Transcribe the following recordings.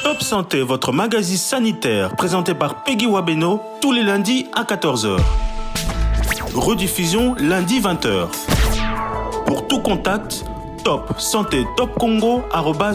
Top Santé, votre magazine sanitaire, présenté par Peggy Wabeno, tous les lundis à 14h. Rediffusion lundi 20h. Pour tout contact, Top Santé Top Congo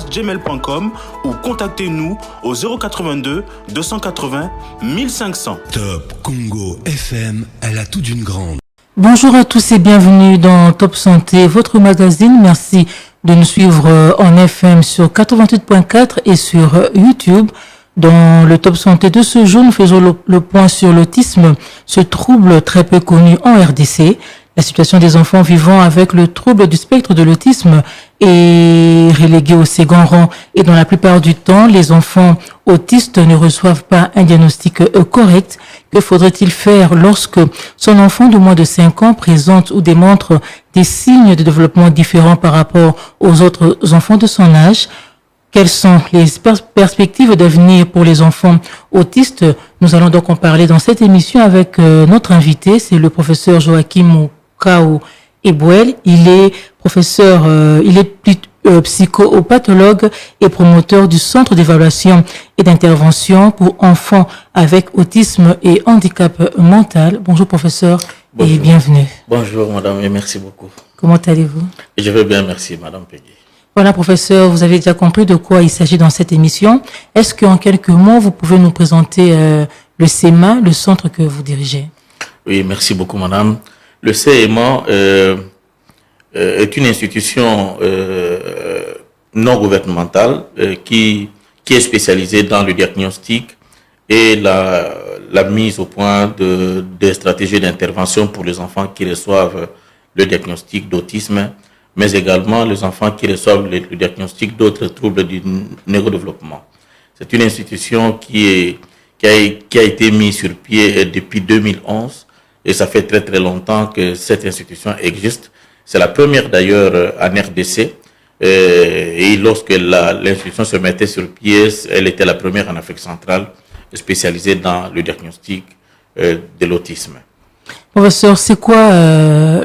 @gmail.com ou contactez-nous au 082 280 1500. Top Congo FM, elle a tout d'une grande. Bonjour à tous et bienvenue dans Top Santé, votre magazine. Merci de nous suivre en FM sur 88.4 et sur YouTube. Dans le Top Santé de ce jour, nous faisons le point sur l'autisme, ce trouble très peu connu en RDC. La situation des enfants vivant avec le trouble du spectre de l'autisme est reléguée au second rang et dans la plupart du temps, les enfants autistes ne reçoivent pas un diagnostic correct. Que faudrait-il faire lorsque son enfant de moins de 5 ans présente ou démontre des signes de développement différents par rapport aux autres enfants de son âge? Quelles sont les perspectives d'avenir pour les enfants autistes? Nous allons donc en parler dans cette émission avec notre invité, c'est le professeur Joachim Kao Ebouel. Il est professeur, psychopathologue et promoteur du Centre d'évaluation et d'intervention pour enfants avec autisme et handicap mental. Bonjour professeur. Bonjour. Et bienvenue. Bonjour madame et merci beaucoup. Comment allez-vous? Je vais bien, merci madame Peggy. Voilà professeur, vous avez déjà compris de quoi il s'agit dans cette émission. Est-ce qu'en quelques mots, vous pouvez nous présenter le CEMA, le centre que vous dirigez? Oui, merci beaucoup madame. Le CEMA est une institution non gouvernementale qui est spécialisée dans le diagnostic et la mise au point des stratégies d'intervention pour les enfants qui reçoivent le diagnostic d'autisme, mais également les enfants qui reçoivent le diagnostic d'autres troubles du neurodéveloppement. C'est une institution qui a été mise sur pied depuis 2011 et ça fait très très longtemps que cette institution existe. C'est la première d'ailleurs en RDC et lorsque l'institution se mettait sur pied, elle était la première en Afrique centrale spécialisée dans le diagnostic de l'autisme. Professeur, c'est quoi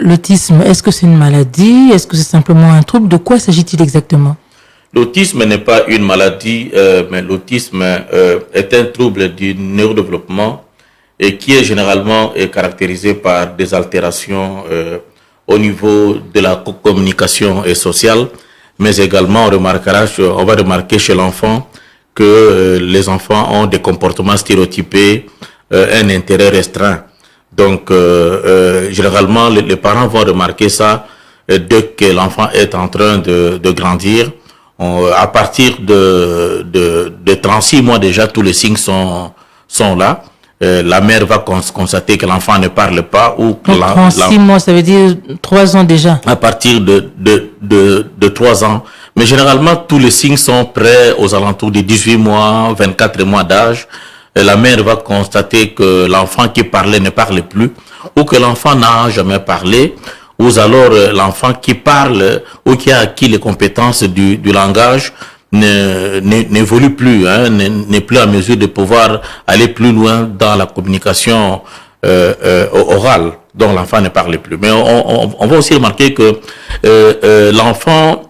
l'autisme? Est-ce que c'est une maladie? Est-ce que c'est simplement un trouble? De quoi s'agit-il exactement? L'autisme n'est pas une maladie, mais l'autisme est un trouble du neurodéveloppement et qui est généralement caractérisé par des altérations au niveau de la communication sociale, mais également on va remarquer chez l'enfant que les enfants ont des comportements stéréotypés, un intérêt restreint. Donc, généralement, les parents vont remarquer ça dès que l'enfant est en train de grandir. À partir de 36 mois déjà, tous les signes sont là. La mère va constater que l'enfant ne parle pas ou que 36 mois, ça veut dire 3 ans déjà. À partir de 3 ans. Mais généralement, tous les signes sont prêts aux alentours de 18 mois, 24 mois d'âge. La mère va constater que l'enfant qui parlait ne parle plus, ou que l'enfant n'a jamais parlé, ou alors l'enfant qui parle ou qui a acquis les compétences du langage n'évolue plus, n'est plus à mesure de pouvoir aller plus loin dans la communication orale, dont l'enfant ne parle plus. Mais on va aussi remarquer que l'enfant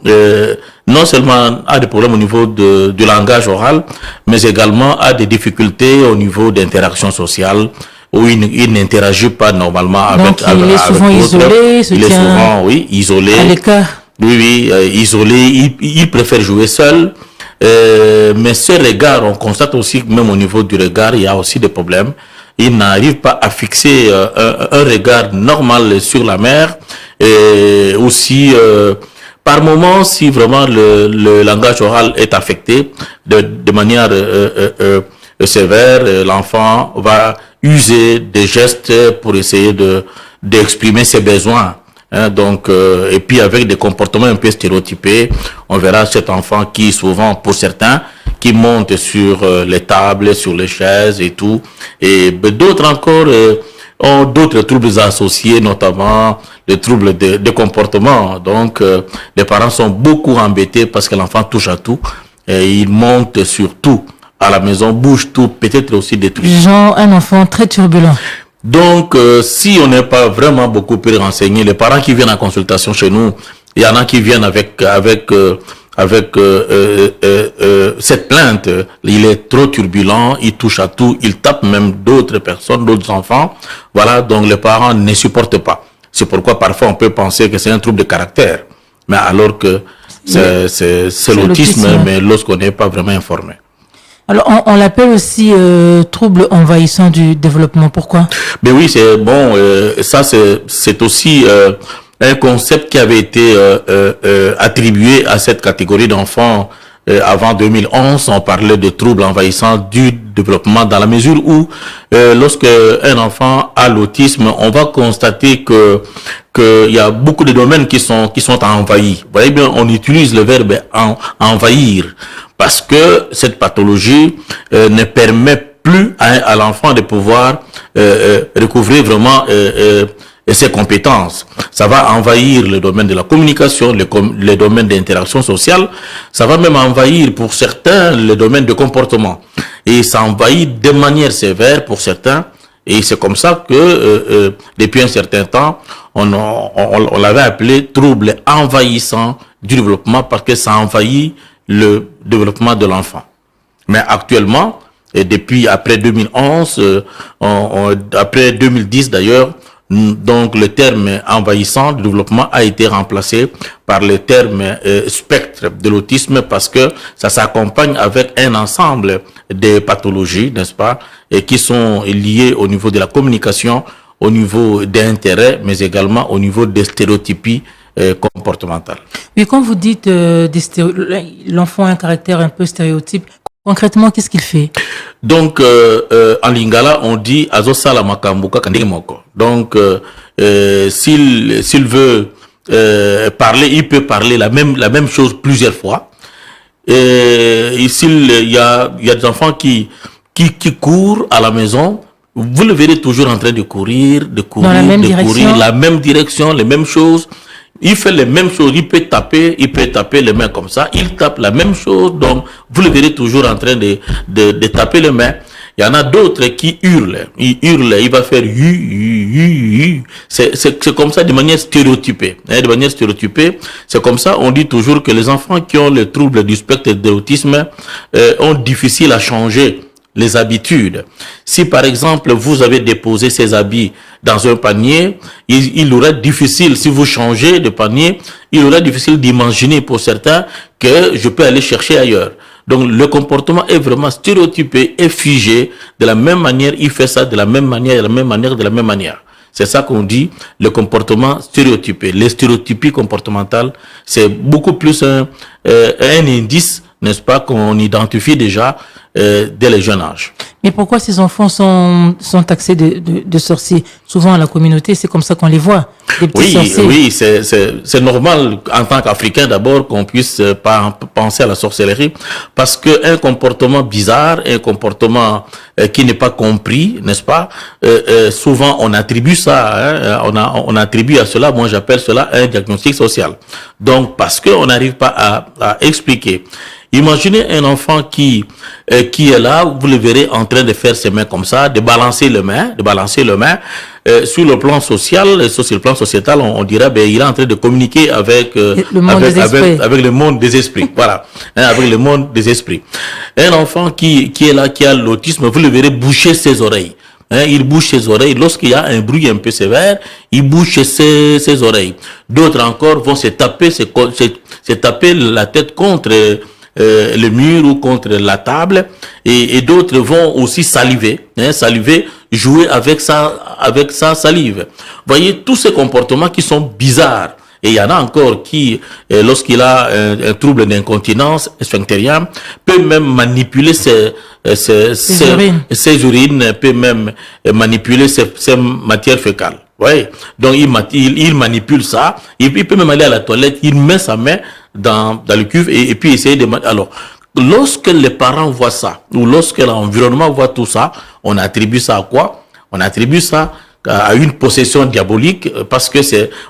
non seulement a des problèmes au niveau du langage oral, mais également a des difficultés au niveau d'interaction sociale, où il n'interagit pas normalement avec il est souvent isolé, il est souvent, oui, isolé. À l'écart. Oui, isolé, il préfère jouer seul. Mais ce regard, on constate aussi que même au niveau du regard, il y a aussi des problèmes. Il n'arrive pas à fixer un regard normal sur la mère. Et aussi, par moment, si vraiment le langage oral est affecté de manière sévère, l'enfant va user des gestes pour essayer d'exprimer ses besoins. Donc, et puis avec des comportements un peu stéréotypés, on verra cet enfant qui souvent, pour certains, qui monte sur les tables, sur les chaises et tout. Et d'autres encore ont d'autres troubles associés, notamment les troubles de comportement. Donc, les parents sont beaucoup embêtés parce que l'enfant touche à tout. Et il monte sur tout. À la maison, bouge tout, peut-être aussi détruit. Genre un enfant très turbulent. Donc, si on n'est pas vraiment beaucoup plus renseigné, les parents qui viennent en consultation chez nous, il y en a qui viennent avec cette plainte. Il est trop turbulent, il touche à tout, il tape même d'autres personnes, d'autres enfants. Voilà, donc les parents ne supportent pas. C'est pourquoi parfois on peut penser que c'est un trouble de caractère, mais alors que c'est l'autisme, mais lorsqu'on n'est pas vraiment informé. Alors, on l'appelle aussi trouble envahissant du développement. Pourquoi? Ben oui, c'est bon. Ça, c'est aussi un concept qui avait été attribué à cette catégorie d'enfants avant 2011. On parlait de trouble envahissant du développement dans la mesure où, lorsque un enfant a l'autisme, on va constater que il y a beaucoup de domaines qui sont envahis. Vous voyez bien, on utilise le verbe envahir. Parce que cette pathologie ne permet plus à l'enfant de pouvoir recouvrir vraiment ses compétences. Ça va envahir le domaine de la communication, le domaine d'interaction sociale. Ça va même envahir pour certains le domaine de comportement. Et ça envahit de manière sévère pour certains. Et c'est comme ça que depuis un certain temps, on l'avait appelé trouble envahissant du développement parce que ça envahit le développement de l'enfant. Mais actuellement, et depuis après 2011, après 2010 d'ailleurs, donc le terme envahissant du développement a été remplacé par le terme spectre de l'autisme parce que ça s'accompagne avec un ensemble de pathologies, n'est-ce pas, et qui sont liées au niveau de la communication, au niveau des intérêts, mais également au niveau des stéréotypies comportementales. Oui, quand vous dites l'enfant a un caractère un peu stéréotype, concrètement, qu'est-ce qu'il fait? Donc, en lingala, on dit azosala makambuka kandimoko. Donc, s'il veut parler, il peut parler la même chose plusieurs fois. Et il y a des enfants qui courent à la maison. Vous le verrez toujours en train de courir, courir, la même direction, les mêmes choses. Il fait les mêmes choses, il peut taper les mains comme ça, il tape la même chose, donc vous le verrez toujours en train de taper les mains. Il y en a d'autres qui hurlent, il va faire c'est comme ça de manière stéréotypée, de manière stéréotypée. C'est comme ça, on dit toujours que les enfants qui ont le trouble du spectre de l'autisme ont difficile à changer les habitudes. Si par exemple vous avez déposé ces habits dans un panier, il aura difficile, si vous changez de panier, il aura difficile d'imaginer pour certains que je peux aller chercher ailleurs. Donc le comportement est vraiment stéréotypé et figé. De la même manière, il fait ça de la même manière, de la même manière, de la même manière. C'est ça qu'on dit, le comportement stéréotypé. Les stéréotypies comportementales, c'est beaucoup plus un indice, n'est-ce pas, qu'on identifie déjà dès le jeune âge. Mais pourquoi ces enfants sont taxés de sorciers? Souvent à la communauté, c'est comme ça qu'on les voit, des petits sorciers. Oui, c'est normal en tant qu'Africain d'abord qu'on puisse pas penser à la sorcellerie, parce que un comportement bizarre, un comportement qui n'est pas compris, n'est-ce pas? Souvent on attribue ça, on attribue à cela, moi j'appelle cela un diagnostic social. Donc parce que on n'arrive pas à expliquer. Imaginez un enfant qui est là, vous le verrez en train de faire ses mains comme ça, de balancer les mains. Sur le plan social, sur le plan sociétal, on dirait il est en train de communiquer avec le monde des esprits. Voilà, avec le monde des esprits. Un enfant qui est là, qui a l'autisme, vous le verrez boucher ses oreilles. Il bouge ses oreilles. Lorsqu'il y a un bruit un peu sévère, il bouge ses oreilles. D'autres encore vont se taper la tête contre le mur ou contre la table, et d'autres vont aussi saliver, jouer avec sa salive. Voyez tous ces comportements qui sont bizarres. Et il y en a encore qui, lorsqu'il a un trouble d'incontinence sphinctérienne, peut même manipuler ses urines, peut même manipuler ses matières fécales. Ouais. Donc il manipule ça. Il peut même aller à la toilette. Il met sa main dans le cuve et puis essayer de. Alors, lorsque les parents voient ça ou lorsque l'environnement voit tout ça, on attribue ça à quoi? On attribue ça à une possession diabolique parce que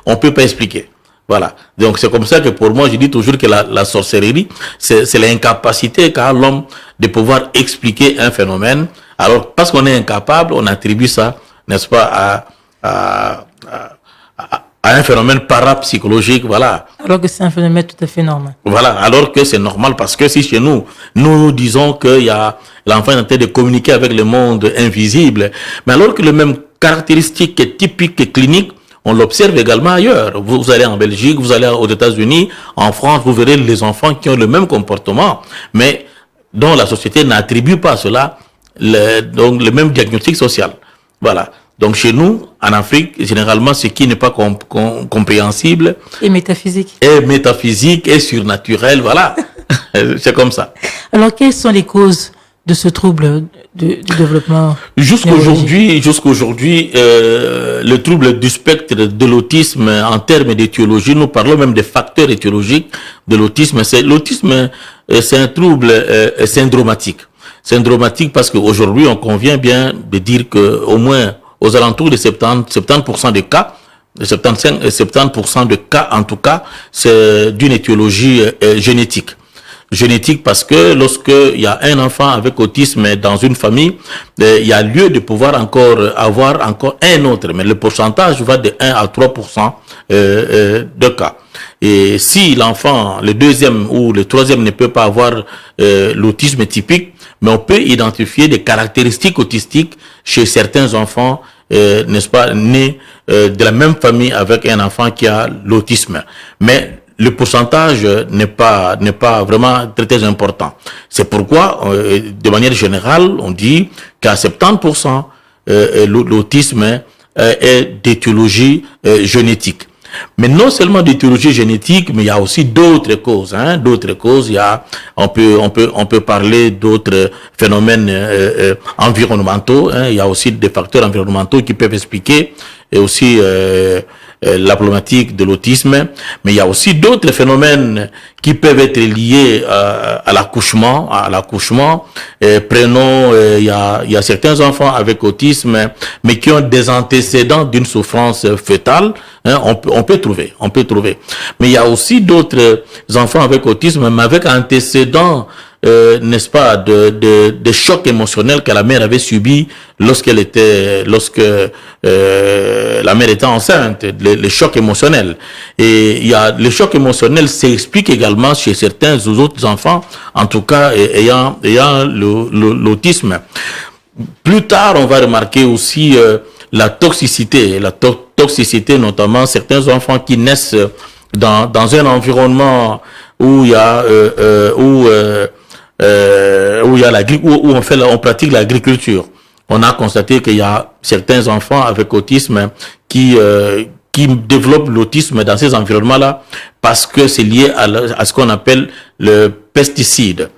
on peut pas expliquer. Voilà. Donc c'est comme ça que pour moi je dis toujours que la sorcellerie c'est l'incapacité qu'a l'homme de pouvoir expliquer un phénomène. Alors parce qu'on est incapable, on attribue ça, n'est-ce pas, à un phénomène parapsychologique, voilà. Alors que c'est un phénomène tout à fait normal. Voilà, alors que c'est normal parce que si chez nous disons que l'enfant est en train de communiquer avec le monde invisible, mais alors que le même caractéristique est typique et clinique, on l'observe également ailleurs. Vous allez en Belgique, vous allez aux États-Unis, en France, vous verrez les enfants qui ont le même comportement, mais dont la société n'attribue pas à cela donc le même diagnostic social. Voilà. Donc chez nous, en Afrique, généralement, ce qui n'est pas compréhensible et métaphysique et surnaturel, voilà. C'est comme ça. Alors, quelles sont les causes de ce trouble du développement? Jusqu'aujourd'hui, le trouble du spectre de l'autisme, en termes d'étiologie, nous parlons même des facteurs étiologiques de l'autisme. L'autisme, c'est un trouble syndromatique. Syndromatique parce qu'aujourd'hui, on convient bien de dire que au moins aux alentours de 70% des cas, 70% de cas en tout cas, c'est d'une étiologie génétique. Génétique parce que lorsque il y a un enfant avec autisme dans une famille, il y a lieu de pouvoir avoir un autre, mais le pourcentage va de 1 à 3% de cas. Et si l'enfant, le deuxième ou le troisième ne peut pas avoir l'autisme typique, mais on peut identifier des caractéristiques autistiques chez certains enfants, n'est-ce pas, nés de la même famille avec un enfant qui a l'autisme. Mais le pourcentage n'est pas vraiment très, très important. C'est pourquoi, de manière générale, on dit qu'à 70%, l'autisme est d'étiologie génétique. Mais non seulement d'étiologie génétique, mais il y a aussi d'autres causes. D'autres causes, on peut parler d'autres phénomènes environnementaux. Il y a aussi des facteurs environnementaux qui peuvent expliquer et aussi la problématique de l'autisme, mais il y a aussi d'autres phénomènes qui peuvent être liés à l'accouchement. Prenons, il y a certains enfants avec autisme, mais qui ont des antécédents d'une souffrance fœtale. On peut trouver. Mais il y a aussi d'autres enfants avec autisme, mais avec antécédents, n'est-ce pas, de chocs émotionnels que la mère avait subis lorsque la mère était enceinte, les chocs émotionnels. Et il y a le choc émotionnel s'explique également chez certains autres enfants, en tout cas ayant l'autisme. Plus tard, on va remarquer aussi la toxicité, notamment certains enfants qui naissent dans un environnement où il y a on pratique l'agriculture. On a constaté qu'il y a certains enfants avec autisme qui développent l'autisme dans ces environnements-là parce que c'est lié à ce qu'on appelle le pesticide.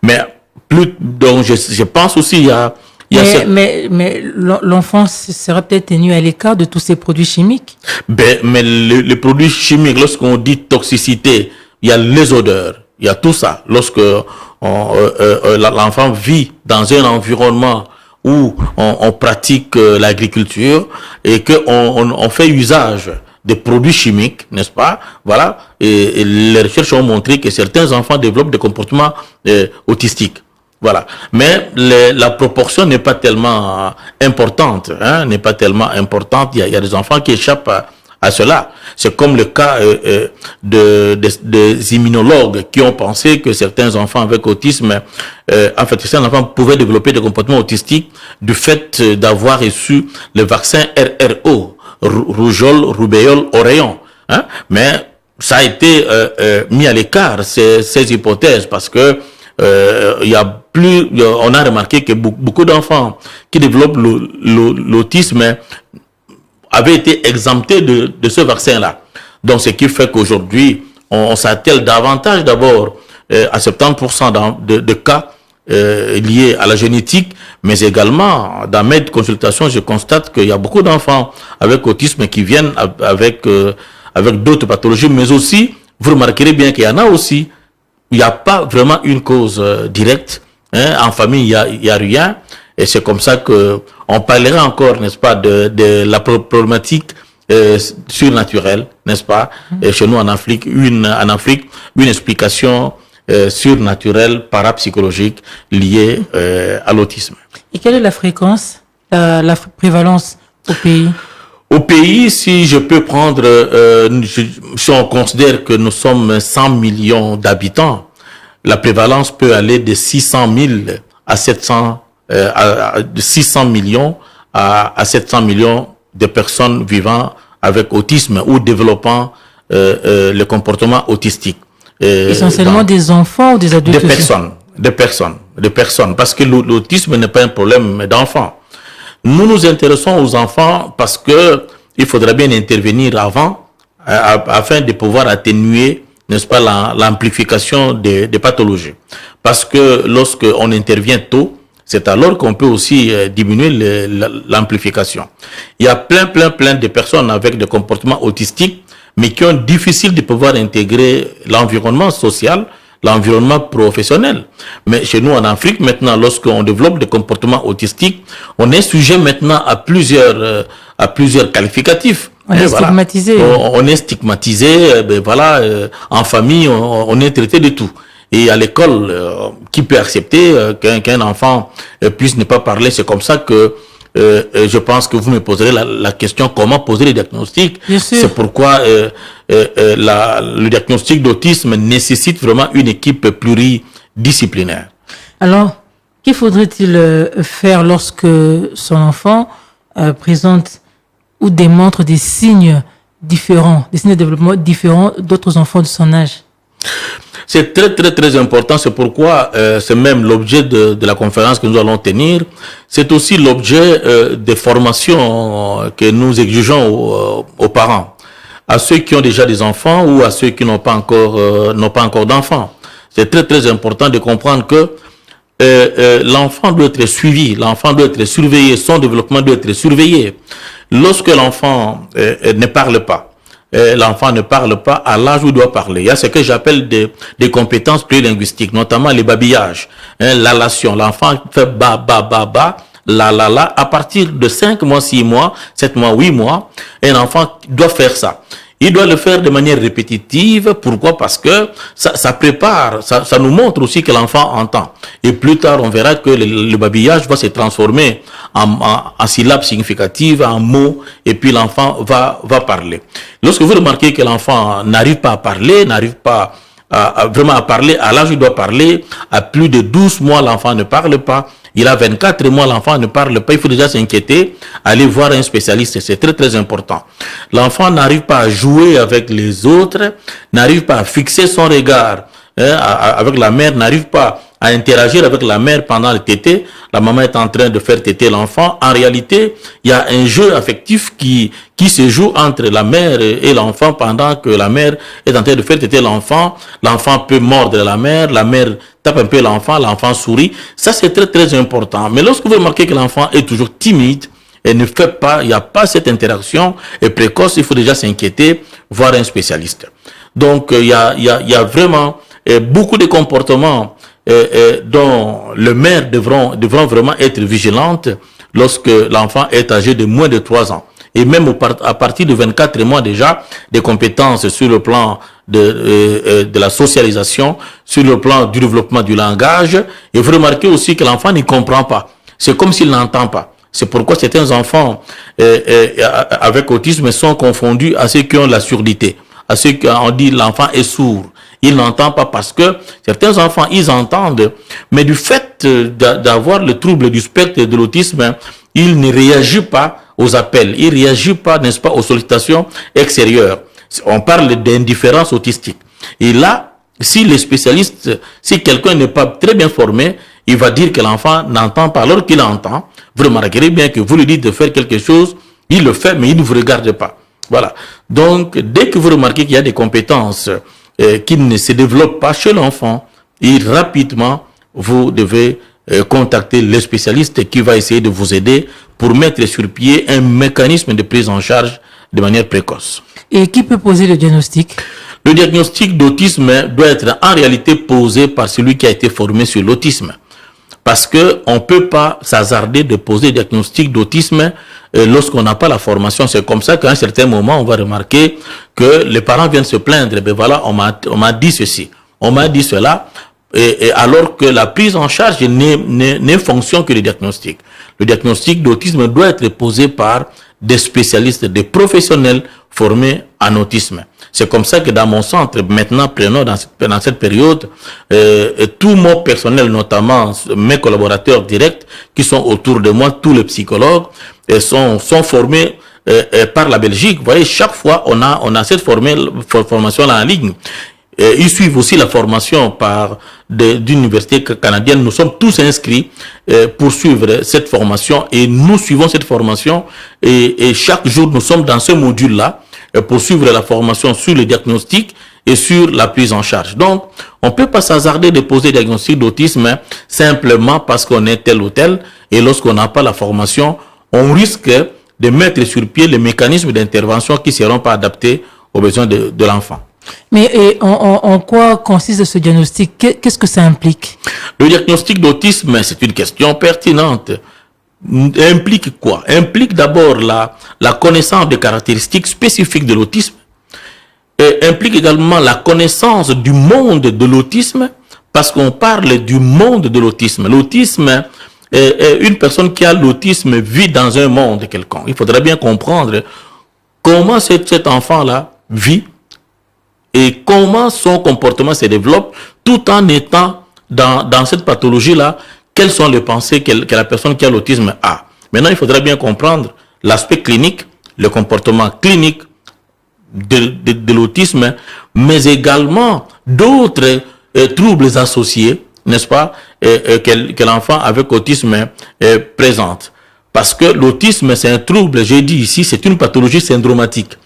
Mais donc je pense aussi mais l'enfant serait peut-être tenu à l'écart de tous ces produits chimiques. Mais les produits chimiques, lorsqu'on dit toxicité, il y a les odeurs, il y a tout ça. Lorsque l'enfant vit dans un environnement où on pratique l'agriculture et que on fait usage des produits chimiques, n'est-ce pas? Voilà. Et les recherches ont montré que certains enfants développent des comportements autistiques. Voilà. Mais la proportion n'est pas tellement importante, n'est pas tellement importante. Il y a des enfants qui échappent à cela. C'est comme le cas des immunologues qui ont pensé que certains enfants avec autisme, certains enfants pouvaient développer des comportements autistiques du fait d'avoir reçu le vaccin RRO, rougeole, rubéole, oreillon. Mais ça a été mis à l'écart, ces hypothèses, parce que on a remarqué que beaucoup d'enfants qui développent l'autisme avaient été exemptés de ce vaccin-là. Donc, ce qui fait qu'aujourd'hui, on s'attelle davantage d'abord à 70% de cas liés à la génétique, mais également, dans mes consultations, je constate qu'il y a beaucoup d'enfants avec autisme qui viennent avec d'autres pathologies, mais aussi, vous remarquerez bien qu'il y en a aussi, il n'y a pas vraiment une cause directe. En famille, il y a rien. Et c'est comme ça que on parlera encore, n'est-ce pas, de la problématique surnaturelle, n'est-ce pas? Et chez nous en Afrique, une explication surnaturelle, parapsychologique liée à l'autisme. Et quelle est la fréquence, la prévalence au pays? Au pays, si je peux prendre, si on considère que nous sommes 100 millions d'habitants, la prévalence peut aller de 600 000 à 700, de 600 millions à 700 millions de personnes vivant avec autisme ou développant le comportement autistique. Essentiellement des enfants ou des adultes? Des personnes, parce que l'autisme n'est pas un problème d'enfants. Nous nous intéressons aux enfants parce que il faudrait bien intervenir avant afin de pouvoir atténuer, n'est-ce pas, l'amplification des pathologies. Parce que lorsque on intervient tôt, c'est alors qu'on peut aussi diminuer l'amplification. Il y a plein de personnes avec des comportements autistiques, mais qui ont difficile de pouvoir intégrer l'environnement social, l'environnement professionnel. Mais chez nous en Afrique, maintenant, lorsqu'on développe des comportements autistiques, on est sujet maintenant à plusieurs qualificatifs. On est stigmatisé. On est stigmatisé, en famille, on est traité de tout. Et à l'école, qui peut accepter qu'un enfant puisse ne pas parler? C'est comme ça que je pense que vous me poserez la question comment poser les diagnostics. C'est pourquoi le diagnostic d'autisme nécessite vraiment une équipe pluridisciplinaire. Alors, qu'il faudrait-il faire lorsque son enfant présente ou démontre des signes différents, des signes de développement différents d'autres enfants de son âge? C'est très important. C'est pourquoi c'est même l'objet de la conférence que nous allons tenir. C'est aussi l'objet des formations que nous exigeons aux parents, à ceux qui ont déjà des enfants ou à ceux qui n'ont pas encore d'enfants. C'est très important de comprendre que l'enfant doit être suivi, l'enfant doit être surveillé, son développement doit être surveillé. Lorsque l'enfant ne parle pas, l'enfant ne parle pas à l'âge où il doit parler. Il y a ce que j'appelle des compétences plurilinguistiques, notamment les babillages, l'allation. L'enfant fait ba, la. À partir de 5 mois, 6 mois, 7 mois, 8 mois, un enfant doit faire ça. Il doit le faire de manière répétitive. Pourquoi? Parce que ça prépare, ça nous montre aussi que l'enfant entend. Et plus tard, on verra que le babillage va se transformer en syllabes significatives, en mots, et puis l'enfant va parler. Lorsque vous remarquez que l'enfant n'arrive pas à parler, n'arrive pas vraiment à parler à l'âge où il doit parler, à plus de 12 mois, l'enfant ne parle pas. Il a 24 mois, l'enfant ne parle pas. Il faut déjà s'inquiéter, aller voir un spécialiste. C'est très important. L'enfant n'arrive pas à jouer avec les autres, n'arrive pas à fixer son regard avec la mère, n'arrive pas à interagir avec la mère pendant le tété. La maman est en train de faire téter l'enfant. En réalité, il y a un jeu affectif qui se joue entre la mère et l'enfant pendant que la mère est en train de faire téter l'enfant. L'enfant peut mordre la mère tape un peu l'enfant sourit. Ça, c'est très important. Mais lorsque vous remarquez que l'enfant est toujours timide et ne fait pas, il n'y a pas cette interaction et précoce, il faut déjà s'inquiéter, voir un spécialiste. Donc, il y a vraiment beaucoup de comportements dont le mère devront vraiment être vigilante lorsque l'enfant est âgé de moins de 3 ans. Et même à partir de 24 mois déjà, des compétences sur le plan de la socialisation, sur le plan du développement du langage. Et vous remarquez aussi que l'enfant ne comprend pas. C'est comme s'il n'entend pas. C'est pourquoi certains enfants avec autisme sont confondus à ceux qui ont la surdité, à ceux qui on dit l'enfant est sourd. Il n'entend pas parce que certains enfants, ils entendent, mais du fait d'avoir le trouble du spectre de l'autisme, il ne réagit pas aux appels, il ne réagit pas, n'est-ce pas, aux sollicitations extérieures. On parle d'indifférence autistique. Et là, si les spécialistes, si quelqu'un n'est pas très bien formé, il va dire que l'enfant n'entend pas alors qu'il entend. Vous remarquerez bien que vous lui dites de faire quelque chose, il le fait, mais il ne vous regarde pas. Voilà. Donc, dès que vous remarquez qu'il y a des compétences qui ne se développent pas chez l'enfant, et rapidement, vous devez contacter le spécialiste qui va essayer de vous aider pour mettre sur pied un mécanisme de prise en charge de manière précoce. Et qui peut poser le diagnostic? Le diagnostic d'autisme doit être en réalité posé par celui qui a été formé sur l'autisme. Parce que on peut pas s'hasarder de poser le diagnostic d'autisme lorsqu'on n'a pas la formation. C'est comme ça qu'à un certain moment, on va remarquer que les parents viennent se plaindre. Ben voilà, on m'a dit ceci, on m'a dit cela. Et alors que la prise en charge n'est fonction que le diagnostic. Le diagnostic d'autisme doit être posé par des spécialistes, des professionnels formés en autisme. C'est comme ça que dans mon centre, maintenant, prenons dans cette période, tout mon personnel, notamment mes collaborateurs directs qui sont autour de moi, tous les psychologues, sont formés par la Belgique. Vous voyez, chaque fois, on a cette formation-là en ligne. Ils suivent aussi la formation d'une université canadienne. Nous sommes tous inscrits pour suivre cette formation et nous suivons cette formation et chaque jour nous sommes dans ce module-là pour suivre la formation sur le diagnostic et sur la prise en charge. Donc, on ne peut pas s'hasarder de poser diagnostic d'autisme simplement parce qu'on est tel ou tel et lorsqu'on n'a pas la formation, on risque de mettre sur pied les mécanismes d'intervention qui ne seront pas adaptés aux besoins de l'enfant. Mais en quoi consiste ce diagnostic? Qu'est-ce que ça implique? Le diagnostic d'autisme, c'est une question pertinente. Implique quoi? Implique d'abord la connaissance des caractéristiques spécifiques de l'autisme. Et implique également la connaissance du monde de l'autisme, parce qu'on parle du monde de l'autisme. L'autisme, une personne qui a l'autisme vit dans un monde quelconque. Il faudrait bien comprendre comment cet enfant-là vit et comment son comportement se développe tout en étant dans cette pathologie-là. Quelles sont les pensées que la personne qui a l'autisme a? Maintenant, il faudrait bien comprendre l'aspect clinique, le comportement clinique de l'autisme, mais également d'autres troubles associés, n'est-ce pas, que l'enfant avec autisme présente. Parce que l'autisme, c'est un trouble, j'ai dit ici, c'est une pathologie syndromatique.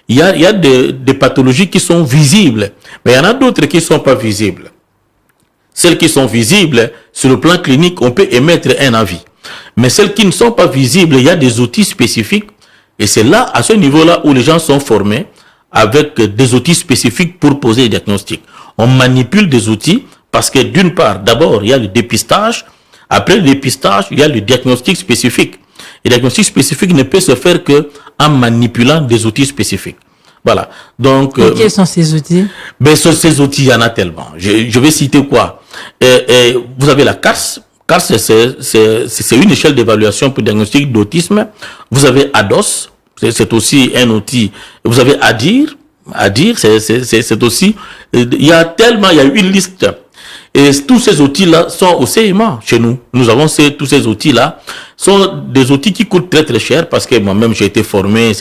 Il y a des pathologies qui sont visibles, mais il y en a d'autres qui ne sont pas visibles. Celles qui sont visibles, sur le plan clinique, on peut émettre un avis. Mais celles qui ne sont pas visibles, il y a des outils spécifiques. Et c'est là, à ce niveau-là, où les gens sont formés avec des outils spécifiques pour poser des diagnostics. On manipule des outils parce que d'une part, d'abord, il y a le dépistage. Après le dépistage, il y a le diagnostic spécifique. Et le diagnostic spécifique ne peut se faire que en manipulant des outils spécifiques. Voilà. Donc, quels sont ces outils? Ben, ces outils, il y en a tellement. Je vais citer quoi? Vous avez la CARS. CARS, c'est une échelle d'évaluation pour le diagnostic d'autisme. Vous avez ADOS. C'est aussi un outil. Vous avez ADIR. ADIR, c'est aussi, il y a une liste. Et tous ces outils-là sont au CMA chez nous. Nous avons tous ces outils-là. Sont des outils qui coûtent très très cher parce que moi-même j'ai été formé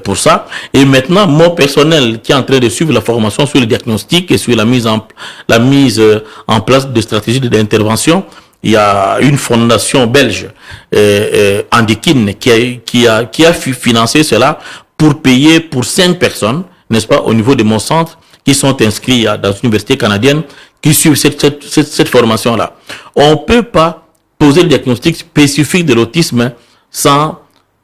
pour ça. Et maintenant, mon personnel qui est en train de suivre la formation sur le diagnostic et sur la mise en place de stratégies d'intervention, il y a une fondation belge, Andikin, qui a financé cela pour payer pour 5 personnes, n'est-ce pas, au niveau de mon centre, qui sont inscrits dans une université canadienne, qui suivent cette formation-là. On ne peut pas poser le diagnostic spécifique de l'autisme sans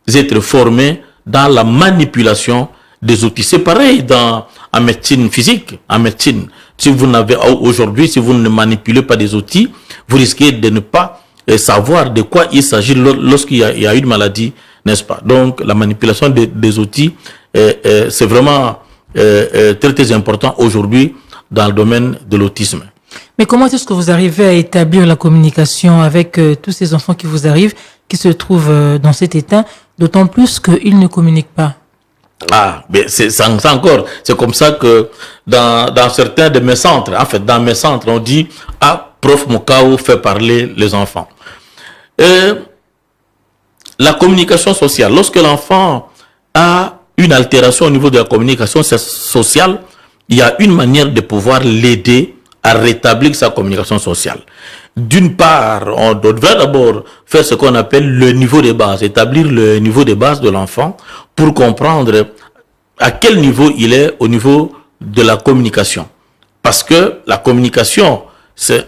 être formé dans la manipulation des outils. C'est pareil en médecine physique, en médecine. Si vous ne manipulez pas des outils, vous risquez de ne pas savoir de quoi il s'agit lorsqu'il y a une maladie, n'est-ce pas? Donc, la manipulation des outils, c'est vraiment très, très important aujourd'hui dans le domaine de l'autisme. Mais comment est-ce que vous arrivez à établir la communication avec tous ces enfants qui vous arrivent, qui se trouvent dans cet état, d'autant plus qu'ils ne communiquent pas? Ah, mais c'est encore, c'est comme ça que dans certains de mes centres, en fait, dans mes centres, on dit, prof Mokao fait parler les enfants. La communication sociale, lorsque l'enfant a une altération au niveau de la communication sociale, il y a une manière de pouvoir l'aider à rétablir sa communication sociale. D'une part, on devrait d'abord faire ce qu'on appelle le niveau de base, établir le niveau de base de l'enfant pour comprendre à quel niveau il est au niveau de la communication. Parce que la communication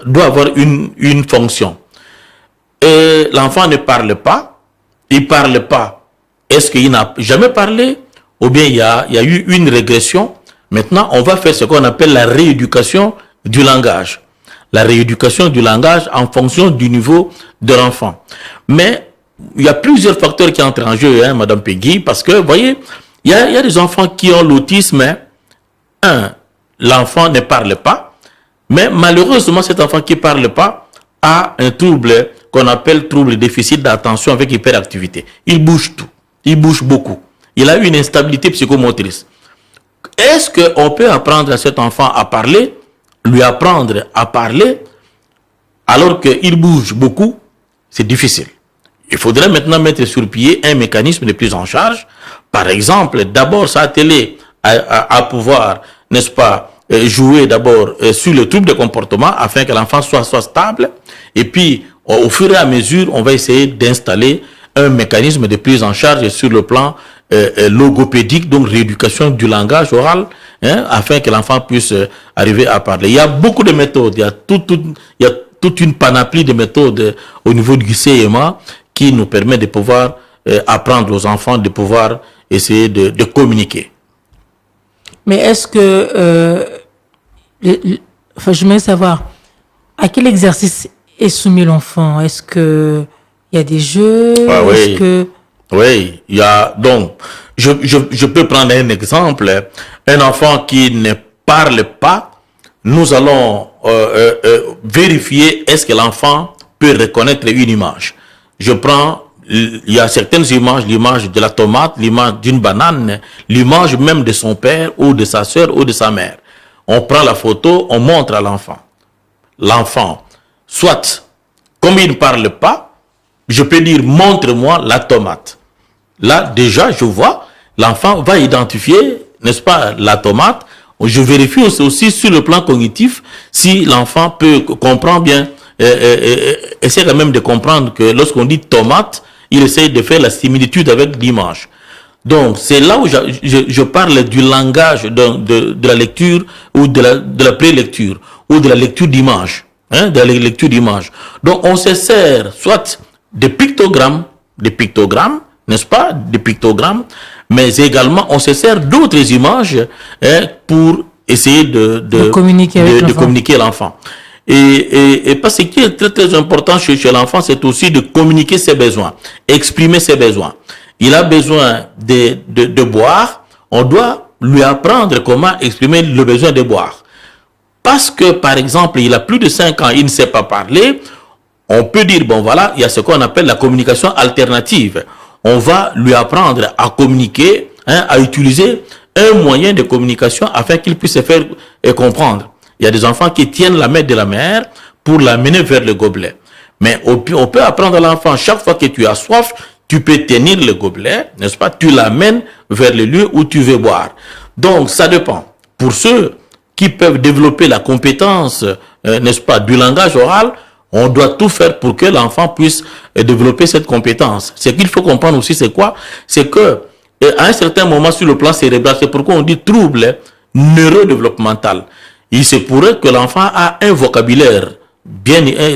doit avoir une fonction. Et l'enfant ne parle pas, il parle pas. Est-ce qu'il n'a jamais parlé? Ou bien il y a eu une régression? Maintenant, on va faire ce qu'on appelle la rééducation du langage. La rééducation du langage en fonction du niveau de l'enfant. Mais il y a plusieurs facteurs qui entrent en jeu, Madame Peggy, parce que, vous voyez, il y a des enfants qui ont l'autisme. L'enfant ne parle pas, mais malheureusement, cet enfant qui ne parle pas a un trouble qu'on appelle trouble déficit d'attention avec hyperactivité. Il bouge tout. il bouge beaucoup. Il a une instabilité psychomotrice. Est-ce qu'on peut apprendre à cet enfant à parler, lui apprendre à parler, alors qu'il bouge beaucoup? C'est difficile. Il faudrait maintenant mettre sur pied un mécanisme de prise en charge. Par exemple, d'abord s'atteler à pouvoir, n'est-ce pas, jouer d'abord sur le trouble de comportement afin que l'enfant soit stable. Et puis, au fur et à mesure, on va essayer d'installer un mécanisme de prise en charge sur le plan logopédique, donc rééducation du langage oral, afin que l'enfant puisse arriver à parler. Il y a beaucoup de méthodes, il y a toute une panoplie de méthodes au niveau du CMA qui nous permet de pouvoir apprendre aux enfants, de pouvoir essayer de communiquer. Mais est-ce que, je voudrais savoir, à quel exercice est soumis l'enfant? Est-ce que il y a des jeux? Oui, il y a, donc, je peux prendre un exemple. Un enfant qui ne parle pas, nous allons vérifier est-ce que l'enfant peut reconnaître une image. Je prends, il y a certaines images, l'image de la tomate, l'image d'une banane, l'image même de son père ou de sa sœur ou de sa mère. On prend la photo, on montre à l'enfant. L'enfant, soit, comme il ne parle pas, je peux dire montre-moi la tomate. Là, déjà, je vois, l'enfant va identifier, n'est-ce pas, la tomate. Je vérifie aussi sur le plan cognitif si l'enfant peut comprendre bien, essaie quand même de comprendre que lorsqu'on dit tomate, il essaie de faire la similitude avec l'image. Donc, c'est là où je parle du langage de la lecture ou de la prélecture ou de la lecture d'image, de la lecture d'image. Donc, on se sert soit des pictogrammes, n'est-ce pas, des pictogrammes, mais également on se sert d'autres images pour essayer de communiquer l'enfant. Et parce que ce qui est très très important chez l'enfant, c'est aussi de communiquer ses besoins, exprimer ses besoins. Il a besoin de boire, on doit lui apprendre comment exprimer le besoin de boire. Parce que, par exemple, il a plus de 5 ans, il ne sait pas parler, on peut dire, bon voilà, il y a ce qu'on appelle la communication alternative. On va lui apprendre à communiquer, à utiliser un moyen de communication afin qu'il puisse se faire comprendre. Il y a des enfants qui tiennent la main de la mère pour l'amener vers le gobelet. Mais on peut apprendre à l'enfant, chaque fois que tu as soif, tu peux tenir le gobelet, n'est-ce pas? Tu l'amènes vers le lieu où tu veux boire. Donc, ça dépend. Pour ceux qui peuvent développer la compétence, n'est-ce pas, du langage oral, on doit tout faire pour que l'enfant puisse développer cette compétence. Ce qu'il faut comprendre aussi, c'est quoi? C'est que, à un certain moment sur le plan cérébral, c'est pourquoi on dit trouble neurodéveloppemental. Il se pourrait que l'enfant a un vocabulaire,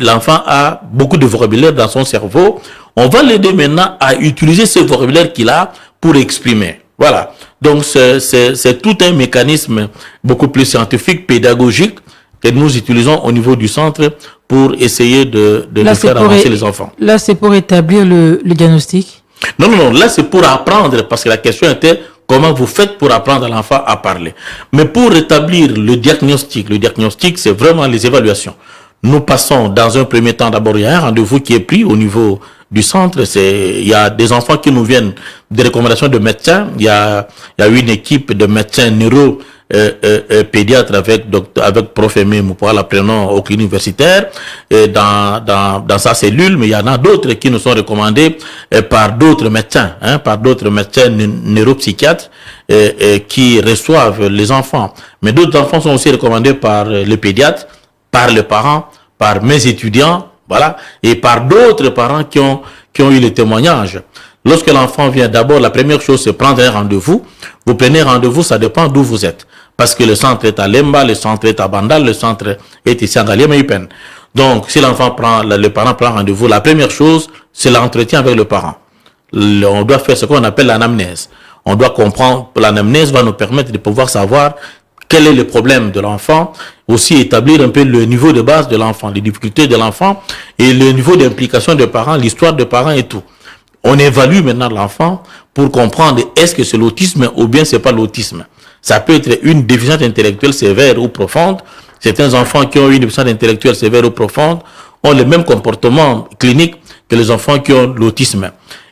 l'enfant a beaucoup de vocabulaire dans son cerveau. On va l'aider maintenant à utiliser ce vocabulaire qu'il a pour exprimer. Voilà. Donc, c'est tout un mécanisme beaucoup plus scientifique, pédagogique, que nous utilisons au niveau du centre pour essayer de faire avancer les enfants. Là, c'est pour établir le diagnostic? Non. Là, c'est pour apprendre, parce que la question était comment vous faites pour apprendre à l'enfant à parler. Mais pour établir le diagnostic, c'est vraiment les évaluations. Nous passons dans un premier temps, d'abord, il y a un rendez-vous qui est pris au niveau du centre. Il y a des enfants qui nous viennent des recommandations de médecins. Il y a une équipe de médecins pédiatres avec prof Aimé Moupoala, prénom au clinique universitaire, dans sa cellule, mais il y en a d'autres qui nous sont recommandés par d'autres médecins, neuropsychiatres, qui reçoivent les enfants. Mais d'autres enfants sont aussi recommandés par les pédiatres, par les parents, par mes étudiants, voilà, et par d'autres parents qui ont eu les témoignages. Lorsque l'enfant vient, d'abord, la première chose, c'est prendre un rendez-vous. Vous prenez rendez-vous, ça dépend d'où vous êtes. Parce que le centre est à Lemba, le centre est à Bandal, le centre est ici à Ngaliema-Ipen. Donc, si l'enfant le parent prend rendez-vous, la première chose, c'est l'entretien avec le parent. On doit faire ce qu'on appelle l'anamnèse. On doit comprendre, l'anamnèse va nous permettre de pouvoir savoir quel est le problème de l'enfant, aussi établir un peu le niveau de base de l'enfant, les difficultés de l'enfant et le niveau d'implication des parents, l'histoire des parents et tout. On évalue maintenant l'enfant pour comprendre est-ce que c'est l'autisme ou bien c'est pas l'autisme. Ça peut être une déficience intellectuelle sévère ou profonde. Certains enfants qui ont une déficience intellectuelle sévère ou profonde ont le même comportement clinique que les enfants qui ont l'autisme.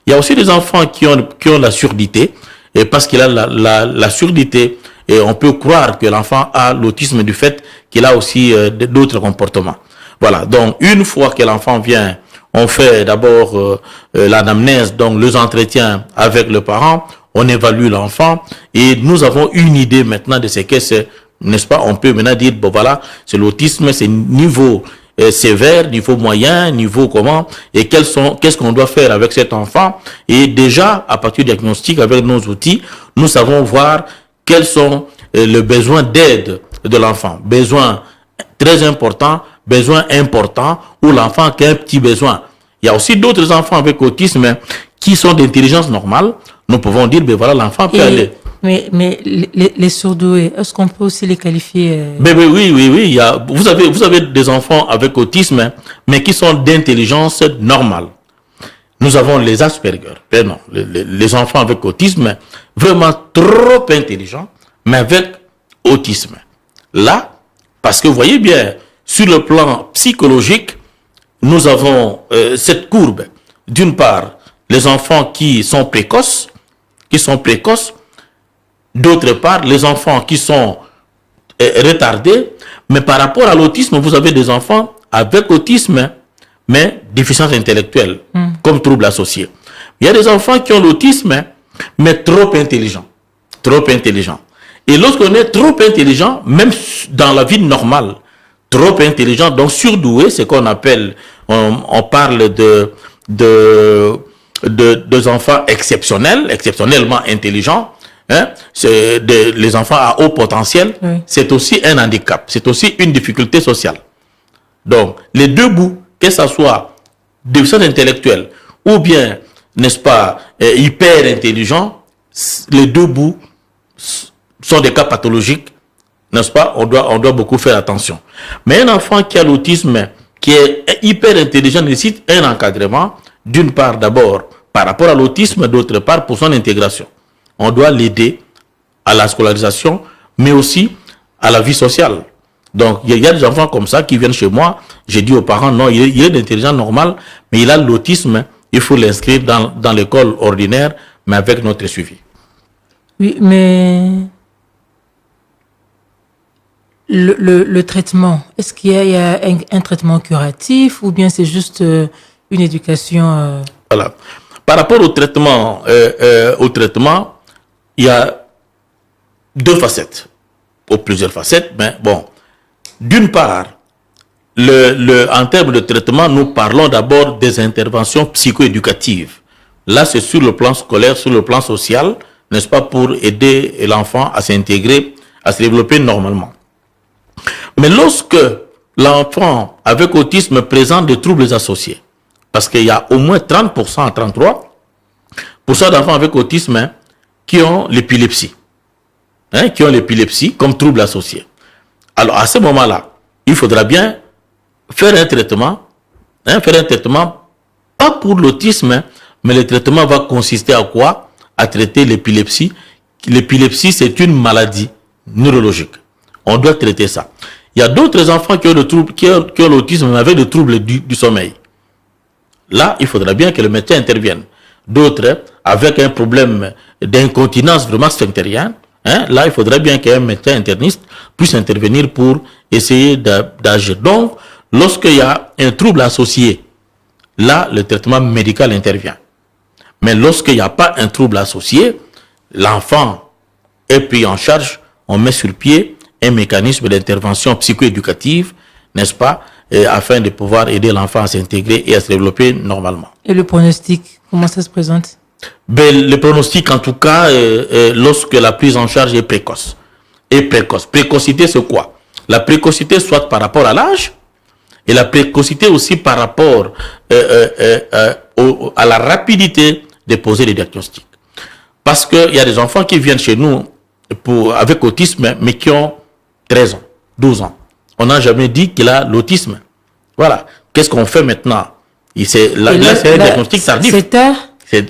Il y a aussi des enfants qui ont la surdité, et parce qu'il a la surdité, et on peut croire que l'enfant a l'autisme du fait qu'il a aussi d'autres comportements. Voilà, donc une fois que l'enfant vient, on fait d'abord l'anamnèse, donc les entretiens avec le parent, on évalue l'enfant, et nous avons une idée maintenant de ce que c'est, n'est-ce pas? On peut maintenant dire, bon voilà, c'est l'autisme, c'est niveau sévère, niveau moyen, niveau comment, et qu'est-ce qu'on doit faire avec cet enfant. Et déjà, à partir du diagnostic, avec nos outils, nous savons voir quels sont les besoins d'aide de l'enfant. Besoin très important, besoin important, ou l'enfant qui a un petit besoin. Il y a aussi d'autres enfants avec autisme qui sont d'intelligence normale. Nous pouvons dire, ben voilà, l'enfant peut aller. Mais les surdoués, est-ce qu'on peut aussi les qualifier Oui. Il y a, vous avez des enfants avec autisme, mais qui sont d'intelligence normale. Nous avons les Asperger, non, les enfants avec autisme, vraiment trop intelligents, mais avec autisme. Là, parce que vous voyez bien, sur le plan psychologique, nous avons cette courbe. D'une part, les enfants qui sont précoces, d'autre part, les enfants qui sont retardés, mais par rapport à l'autisme, vous avez des enfants avec autisme, mais déficience intellectuelle, comme trouble associé. Il y a des enfants qui ont l'autisme, mais trop intelligents. Et lorsqu'on est trop intelligent, même dans la vie normale, trop intelligent, donc surdoué, c'est qu'on appelle, on parle de enfants exceptionnellement intelligents, hein, les enfants à haut potentiel, oui. C'est aussi un handicap, c'est aussi une difficulté sociale. Donc, les deux bouts, que ce soit déficience intellectuelle ou bien, n'est-ce pas, hyper intelligent, les deux bouts sont des cas pathologiques, n'est-ce pas? On doit beaucoup faire attention. Mais un enfant qui a l'autisme, qui est hyper intelligent, nécessite un encadrement, d'une part d'abord par rapport à l'autisme, d'autre part pour son intégration. On doit l'aider à la scolarisation, mais aussi à la vie sociale. Donc, il y a des enfants comme ça qui viennent chez moi. J'ai dit aux parents, non, il est d'intelligence normale, mais il a l'autisme. Il faut l'inscrire dans l'école ordinaire, mais avec notre suivi. Oui, mais le traitement, est-ce qu'il y a un traitement curatif ou bien c'est juste une éducation Voilà. Par rapport au traitement, il y a deux facettes, ou plusieurs facettes, mais bon. D'une part, en termes de traitement, nous parlons d'abord des interventions psychoéducatives. Là, c'est sur le plan scolaire, sur le plan social, n'est-ce pas, pour aider l'enfant à s'intégrer, à se développer normalement. Mais lorsque l'enfant avec autisme présente des troubles associés, parce qu'il y a au moins 30% à 33% d'enfants avec autisme qui ont l'épilepsie, comme trouble associé. Alors, à ce moment-là, il faudra bien faire un traitement, pas pour l'autisme, mais le traitement va consister à quoi? À traiter l'épilepsie. L'épilepsie, c'est une maladie neurologique. On doit traiter ça. Il y a d'autres enfants qui ont l'autisme, mais avec des troubles du sommeil. Là, il faudra bien que le médecin intervienne. D'autres, avec un problème d'incontinence vraiment sphinctérienne, là, il faudrait bien qu'un médecin interniste puisse intervenir pour essayer d'agir. Donc, lorsqu'il y a un trouble associé, là, le traitement médical intervient. Mais lorsqu'il n'y a pas un trouble associé, l'enfant est pris en charge, on met sur pied un mécanisme d'intervention psychoéducative, n'est-ce pas, afin de pouvoir aider l'enfant à s'intégrer et à se développer normalement. Et le pronostic, comment ça se présente? Le pronostic, en tout cas, lorsque la prise en charge est précoce. Précocité, c'est quoi? La précocité, soit par rapport à l'âge, et la précocité aussi par rapport à la rapidité de poser les diagnostics. Parce qu'il y a des enfants qui viennent chez nous avec autisme, mais qui ont 13 ans, 12 ans. On n'a jamais dit qu'il a l'autisme. Voilà. Qu'est-ce qu'on fait maintenant? Là, c'est un diagnostic tardif. C'est tard?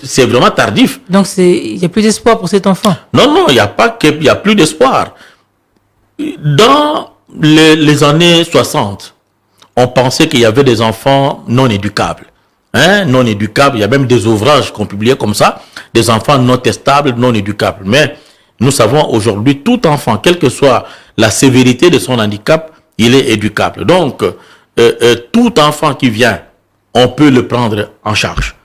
C'est vraiment tardif. Donc, il n'y a plus d'espoir pour cet enfant? Non, il n'y a plus d'espoir. Dans les années 60, on pensait qu'il y avait des enfants non éducables. non éducables. Il y a même des ouvrages qu'on publiait comme ça, des enfants non testables, non éducables. Mais nous savons aujourd'hui, tout enfant, quelle que soit la sévérité de son handicap, il est éducable. Donc, tout enfant qui vient, on peut le prendre en charge.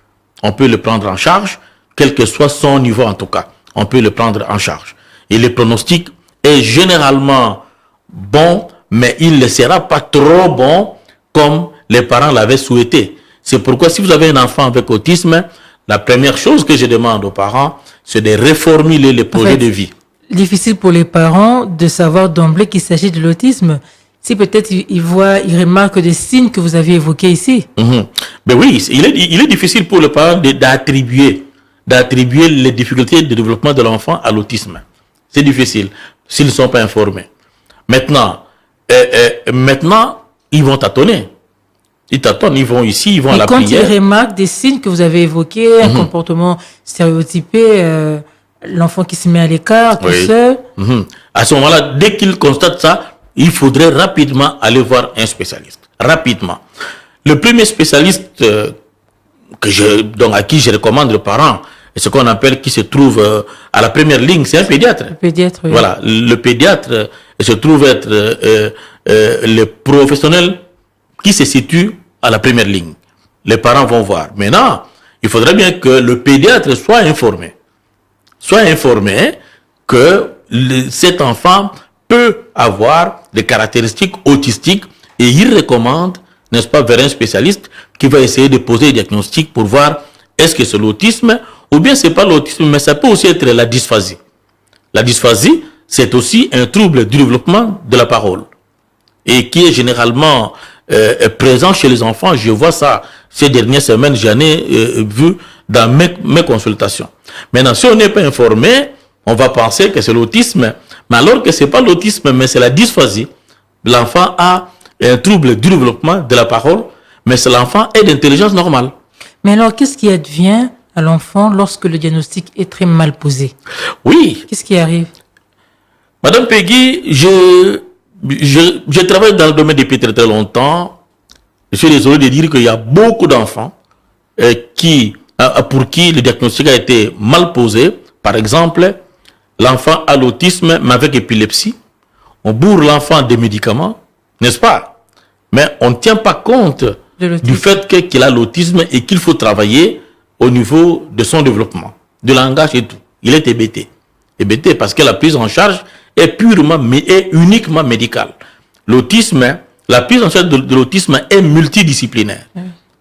On peut le prendre en charge, quel que soit son niveau en tout cas. On peut le prendre en charge. Et le pronostic est généralement bon, mais il ne sera pas trop bon comme les parents l'avaient souhaité. C'est pourquoi si vous avez un enfant avec autisme, la première chose que je demande aux parents, c'est de reformuler les projets de vie. Difficile pour les parents de savoir d'emblée qu'il s'agit de l'autisme. Si peut-être ils remarquent des signes que vous avez évoqués ici. Ben oui, il est difficile pour le parent d'attribuer les difficultés de développement de l'enfant à l'autisme. C'est difficile s'ils ne sont pas informés. Maintenant, ils vont tâtonner. Ils tâtonnent, ils vont ici, ils vont à la prière. Quand ils remarquent des signes que vous avez évoqués, un comportement stéréotypé, l'enfant qui se met à l'écart, tout seul. À ce moment-là, dès qu'ils constatent ça, il faudrait rapidement aller voir un spécialiste. Rapidement. Le premier spécialiste à qui je recommande le parent, ce qu'on appelle, qui se trouve à la première ligne, c'est un pédiatre. Le pédiatre, oui. Voilà. Le pédiatre se trouve être le professionnel qui se situe à la première ligne. Les parents vont voir. Maintenant, il faudrait bien que le pédiatre soit informé. Soit informé que cet enfant peut avoir des caractéristiques autistiques et il recommande, n'est-ce pas, vers un spécialiste qui va essayer de poser un diagnostic pour voir est-ce que c'est l'autisme ou bien c'est pas l'autisme, mais ça peut aussi être la dysphasie. La dysphasie, c'est aussi un trouble du développement de la parole et qui est généralement présent chez les enfants. Je vois ça ces dernières semaines, j'en ai vu dans mes consultations. Maintenant, si on n'est pas informé, on va penser que c'est l'autisme, mais alors que c'est pas l'autisme, mais c'est la dysphasie. L'enfant a un trouble du développement de la parole, mais c'est l'enfant est d'intelligence normale. Mais alors, qu'est-ce qui advient à l'enfant lorsque le diagnostic est très mal posé? Oui. Qu'est-ce qui arrive? Madame Peggy, je travaille dans le domaine depuis très très longtemps. Je suis désolé de dire qu'il y a beaucoup d'enfants pour qui le diagnostic a été mal posé. Par exemple, l'enfant a l'autisme, mais avec épilepsie. On bourre l'enfant des médicaments, n'est-ce pas? Mais on ne tient pas compte du fait qu'il a l'autisme et qu'il faut travailler au niveau de son développement, de langage et tout. Il est hébété. Hébété parce que la prise en charge est uniquement médicale. L'autisme, la prise en charge de l'autisme est multidisciplinaire.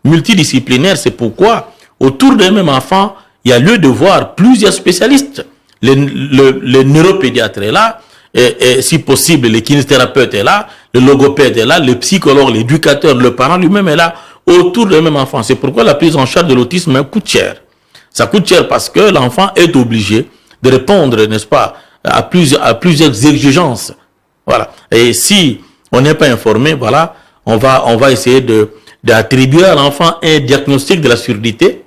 Multidisciplinaire, c'est pourquoi autour d'un même enfant, il y a lieu de voir plusieurs spécialistes. Le neuropédiatre est là, et si possible, le kinésithérapeute est là, le logopède est là, le psychologue, l'éducateur, le parent lui-même est là, autour d'un même enfant. C'est pourquoi la prise en charge de l'autisme coûte cher. Ça coûte cher parce que l'enfant est obligé de répondre, n'est-ce pas, à plusieurs exigences. Voilà. Et si on n'est pas informé, voilà, on va essayer d'attribuer à l'enfant un diagnostic de la surdité.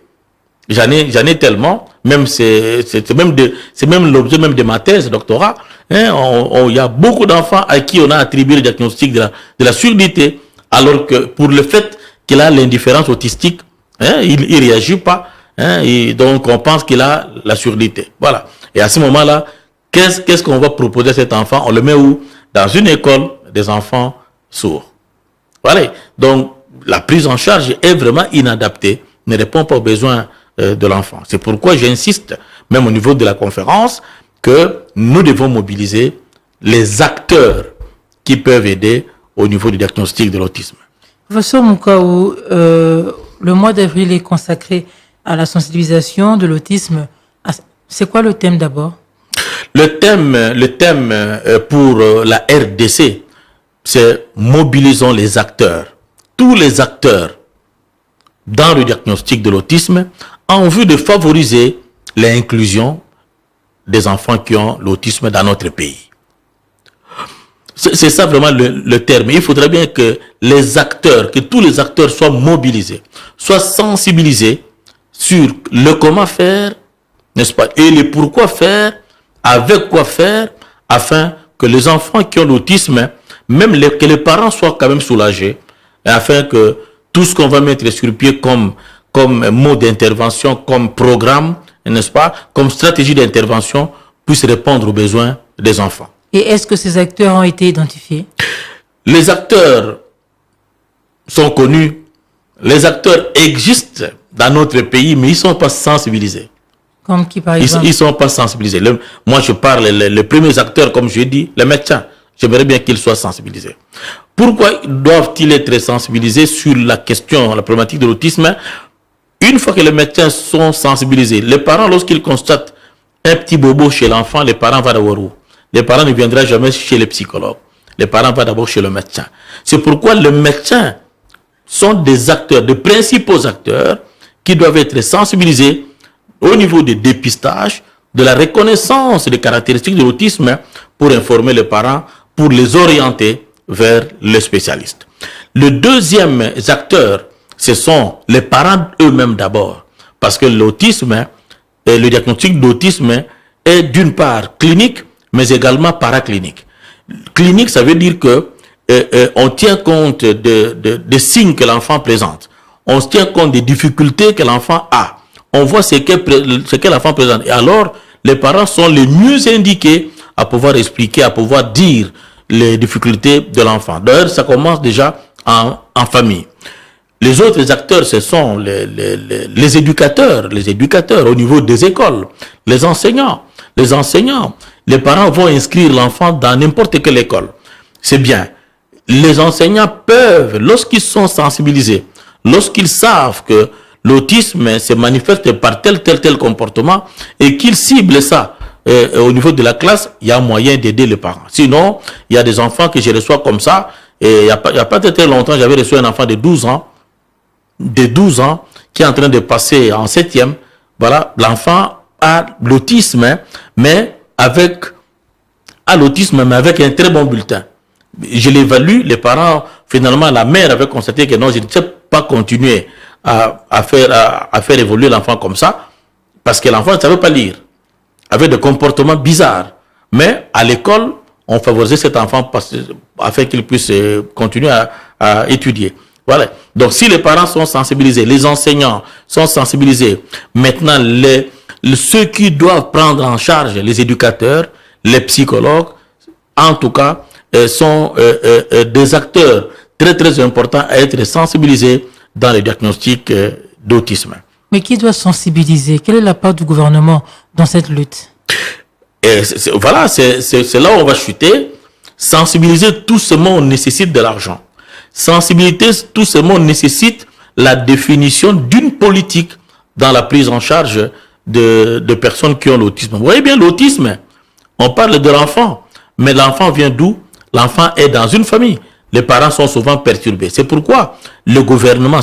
J'en ai tellement, même c'est même l'objet même de ma thèse, doctorat. Il y a beaucoup d'enfants à qui on a attribué le diagnostic de la surdité, alors que pour le fait qu'il a l'indifférence autistique, il réagit pas, et donc on pense qu'il a la surdité. Voilà. Et à ce moment-là, qu'est-ce qu'on va proposer à cet enfant? On le met où? Dans une école des enfants sourds. Voilà. Donc la prise en charge est vraiment inadaptée, ne répond pas aux besoins de l'enfant. C'est pourquoi j'insiste, même au niveau de la conférence, que nous devons mobiliser les acteurs qui peuvent aider au niveau du diagnostic de l'autisme. Professeur Moukaou, le mois d'avril est consacré à la sensibilisation de l'autisme. C'est quoi le thème d'abord? Le thème pour la RDC, c'est mobilisons les acteurs, tous les acteurs dans le diagnostic de l'autisme en vue de favoriser l'inclusion des enfants qui ont l'autisme dans notre pays. C'est ça vraiment le terme. Il faudrait bien que tous les acteurs soient mobilisés, soient sensibilisés sur le comment faire, n'est-ce pas, et le pourquoi faire, avec quoi faire, afin que les enfants qui ont l'autisme, que les parents soient quand même soulagés, et afin que tout ce qu'on va mettre sur pied comme comme mot d'intervention, comme programme, n'est-ce pas, comme stratégie d'intervention, puisse répondre aux besoins des enfants. Et est-ce que ces acteurs ont été identifiés? Les acteurs sont connus, les acteurs existent dans notre pays, mais ils ne sont pas sensibilisés. Comme qui, par exemple? Ils ne sont pas sensibilisés. Moi, je parle, les premiers acteurs, comme je l'ai dit, les médecins. J'aimerais bien qu'ils soient sensibilisés. Pourquoi doivent-ils être sensibilisés sur la question, la problématique de l'autisme? Une fois que les médecins sont sensibilisés, les parents, lorsqu'ils constatent un petit bobo chez l'enfant, les parents vont d'abord où? Les parents ne viendront jamais chez les psychologues. Les parents vont d'abord chez le médecin. C'est pourquoi les médecins sont des acteurs, de principaux acteurs qui doivent être sensibilisés au niveau du dépistage, de la reconnaissance des caractéristiques de l'autisme pour informer les parents, pour les orienter vers le spécialiste. Le deuxième acteur, ce sont les parents eux-mêmes d'abord. Parce que l'autisme, le diagnostic d'autisme est d'une part clinique, mais également paraclinique. Clinique, ça veut dire que on tient compte des signes que l'enfant présente. On se tient compte des difficultés que l'enfant a. On voit ce que l'enfant présente. Et alors, les parents sont les mieux indiqués à pouvoir expliquer, à pouvoir dire les difficultés de l'enfant. D'ailleurs, ça commence déjà en famille. Les autres acteurs, ce sont les éducateurs au niveau des écoles, les enseignants. Les parents vont inscrire l'enfant dans n'importe quelle école. C'est bien. Les enseignants peuvent, lorsqu'ils sont sensibilisés, lorsqu'ils savent que l'autisme se manifeste par tel comportement et qu'ils ciblent ça au niveau de la classe, il y a moyen d'aider les parents. Sinon, il y a des enfants que je reçois comme ça, et il n'y a pas très longtemps, j'avais reçu un enfant de 12 ans, qui est en train de passer en 7e. Voilà, l'enfant a l'autisme, mais avec un très bon bulletin. Je l'évalue, les parents, finalement, la mère avait constaté que non, je ne sais pas continuer à faire évoluer l'enfant comme ça, parce que l'enfant ne savait pas lire, avait des comportements bizarres. Mais à l'école, on favorisait cet enfant afin qu'il puisse continuer à étudier. Voilà. Donc, si les parents sont sensibilisés, les enseignants sont sensibilisés, maintenant, ceux qui doivent prendre en charge, les éducateurs, les psychologues, en tout cas, sont des acteurs très, très importants à être sensibilisés dans le diagnostic d'autisme. Mais qui doit sensibiliser? Quelle est la part du gouvernement dans cette lutte? Voilà, c'est là où on va chuter. Sensibiliser, tout ce monde nécessite de l'argent. Sensibiliser, tout ce monde nécessite la définition d'une politique dans la prise en charge de personnes qui ont l'autisme. Vous voyez bien, l'autisme, on parle de l'enfant, mais l'enfant vient d'où? L'enfant est dans une famille. Les parents sont souvent perturbés. C'est pourquoi le gouvernement,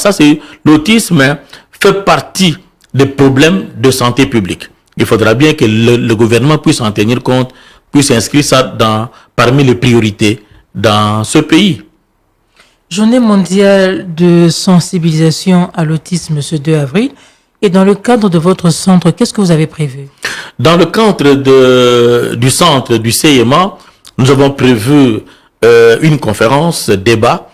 l'autisme fait partie des problèmes de santé publique. Il faudra bien que le gouvernement puisse en tenir compte, puisse inscrire ça parmi les priorités dans ce pays. Journée mondiale de sensibilisation à l'autisme ce 2 avril. Et dans le cadre de votre centre, qu'est-ce que vous avez prévu? Dans le cadre du centre du CIMA, nous avons prévu une conférence, débat,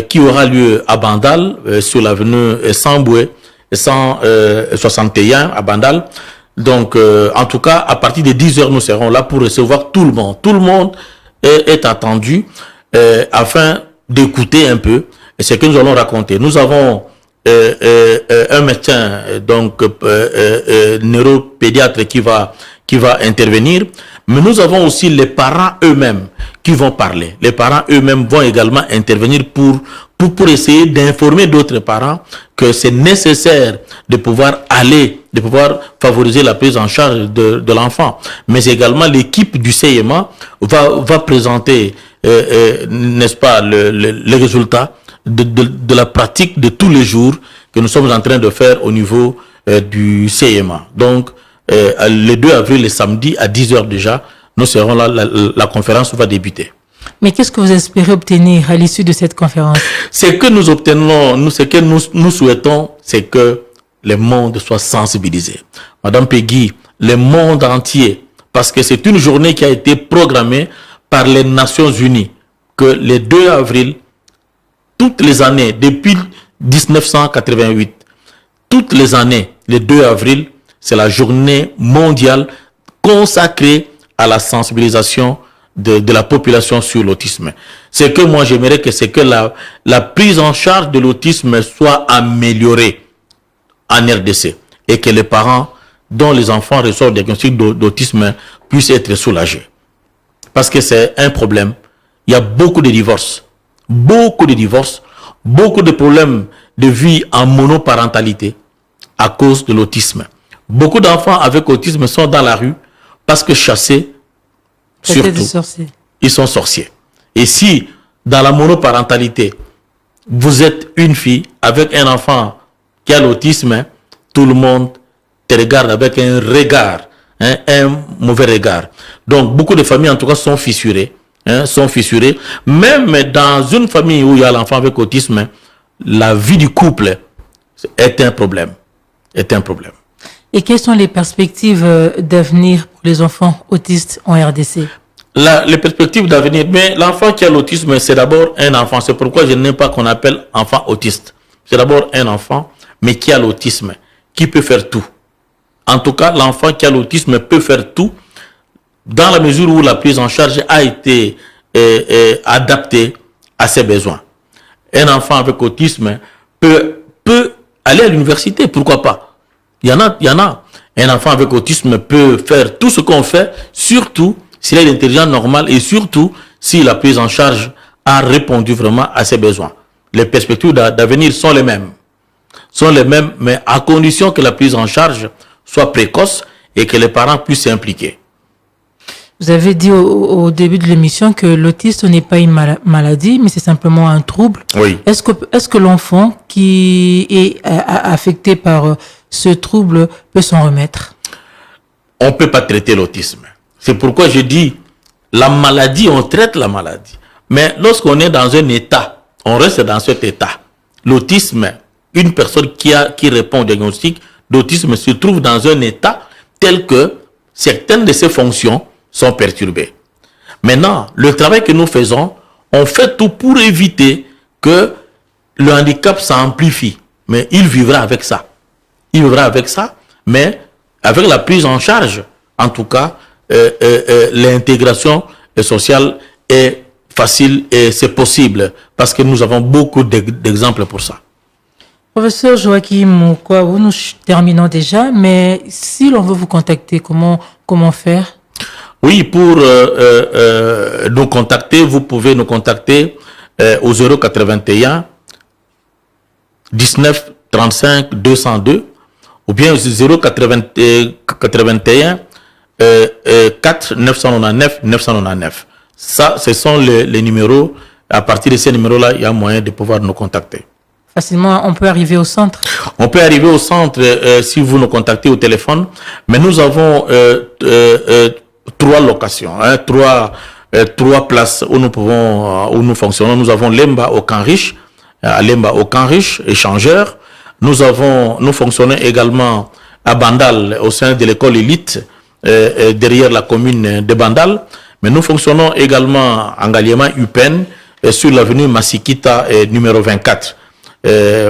qui aura lieu à Bandal, sur l'avenue Samboué, 161 à Bandal. Donc, en tout cas, à partir de 10h, nous serons là pour recevoir tout le monde. Tout le monde est attendu afin d'écouter un peu ce que nous allons raconter. Nous avons un médecin, donc neuropédiatre qui va intervenir, mais nous avons aussi les parents eux-mêmes qui vont parler. Les parents eux-mêmes vont également intervenir pour essayer d'informer d'autres parents que c'est nécessaire de pouvoir favoriser la prise en charge de l'enfant. Mais également l'équipe du CIMA va présenter, n'est-ce pas, les résultats de la pratique de tous les jours que nous sommes en train de faire au niveau du CIMA. Donc, le 2 avril, le samedi, à 10h déjà, nous serons là, la conférence va débuter. Mais qu'est-ce que vous espérez obtenir à l'issue de cette conférence? Ce que nous obtenons, ce que nous souhaitons, c'est que le monde soit sensibilisé. Madame Peggy, le monde entier, parce que c'est une journée qui a été programmée par les Nations Unies, que le 2 avril, toutes les années, depuis 1988, toutes les années, le 2 avril, c'est la journée mondiale consacrée à la sensibilisation de la population sur l'autisme. Ce que moi j'aimerais c'est que la prise en charge de l'autisme soit améliorée en RDC et que les parents dont les enfants reçoivent des diagnostics d'autisme puissent être soulagés. Parce que c'est un problème. Il y a beaucoup de divorces, beaucoup de problèmes de vie en monoparentalité à cause de l'autisme. Beaucoup d'enfants avec autisme sont dans la rue parce que chassés, surtout, ils sont sorciers. Et si, dans la monoparentalité, vous êtes une fille avec un enfant qui a l'autisme, tout le monde te regarde avec un regard, un mauvais regard. Donc, beaucoup de familles, en tout cas, sont fissurées. Même dans une famille où il y a l'enfant avec autisme, la vie du couple est un problème. Et quelles sont les perspectives d'avenir pour les enfants autistes en RDC? Les perspectives d'avenir, mais l'enfant qui a l'autisme, c'est d'abord un enfant. C'est pourquoi je n'aime pas qu'on appelle enfant autiste. C'est d'abord un enfant, mais qui a l'autisme, qui peut faire tout. En tout cas, l'enfant qui a l'autisme peut faire tout dans la mesure où la prise en charge a été adaptée à ses besoins. Un enfant avec autisme peut aller à l'université, pourquoi pas? Il y en a. Un enfant avec autisme peut faire tout ce qu'on fait, surtout s'il a l'intelligence normale et surtout si la prise en charge a répondu vraiment à ses besoins. Les perspectives d'avenir sont les mêmes, mais à condition que la prise en charge soit précoce et que les parents puissent s'impliquer. Vous avez dit au début de l'émission que l'autisme n'est pas une maladie, mais c'est simplement un trouble. Oui. Est-ce que l'enfant qui est affecté par ce trouble peut s'en remettre? On ne peut pas traiter l'autisme. C'est pourquoi je dis, la maladie, on traite la maladie. Mais lorsqu'on est dans un état, on reste dans cet état. L'autisme, une personne qui répond au diagnostic d'autisme se trouve dans un état tel que certaines de ses fonctions sont perturbées. Maintenant, le travail que nous faisons, on fait tout pour éviter que le handicap s'amplifie. Mais il vivra avec ça. Mais avec la prise en charge, en tout cas, l'intégration sociale est facile et c'est possible parce que nous avons beaucoup d'exemples pour ça. Professeur Joachim Moukwao, nous terminons déjà, mais si l'on veut vous contacter, comment faire? Oui, pour nous contacter, vous pouvez nous contacter au 081 19 35 202 ou bien au 081 4 999 999. Ça, ce sont les numéros. À partir de ces numéros-là, il y a moyen de pouvoir nous contacter. Facilement, on peut arriver au centre? On peut arriver au centre si vous nous contactez au téléphone. Mais nous avons 3 locations, trois places où nous fonctionnons. Nous avons Lemba au Camp-Riche, échangeur. Nous fonctionnons également à Bandal au sein de l'école élite derrière la commune de Bandal. Mais nous fonctionnons également en Ngaliema UPEN sur l'avenue Masikita numéro 24.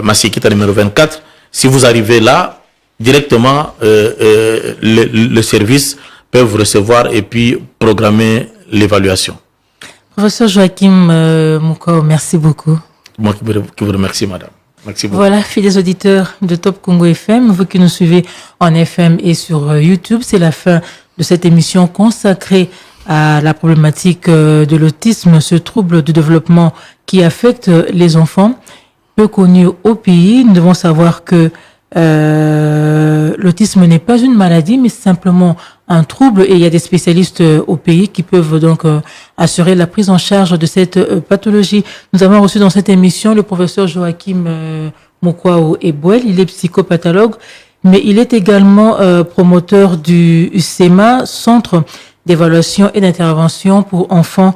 Masikita numéro 24. Si vous arrivez là, directement, le service peut vous recevoir et puis programmer l'évaluation. Professeur Joachim Moukwao, merci beaucoup. Moi qui vous remercie, madame. Merci beaucoup. Voilà, fidèles auditeurs de Top Congo FM, vous qui nous suivez en FM et sur YouTube, c'est la fin de cette émission consacrée à la problématique de l'autisme, ce trouble de développement qui affecte les enfants, peu connu au pays. Nous devons savoir que l'autisme n'est pas une maladie, mais simplement un trouble, et il y a des spécialistes au pays qui peuvent donc assurer la prise en charge de cette pathologie. Nous avons reçu dans cette émission le professeur Joachim Moukwao Ebouel. Il est psychopathologue, mais il est également promoteur du CEMA, Centre d'évaluation et d'intervention pour enfants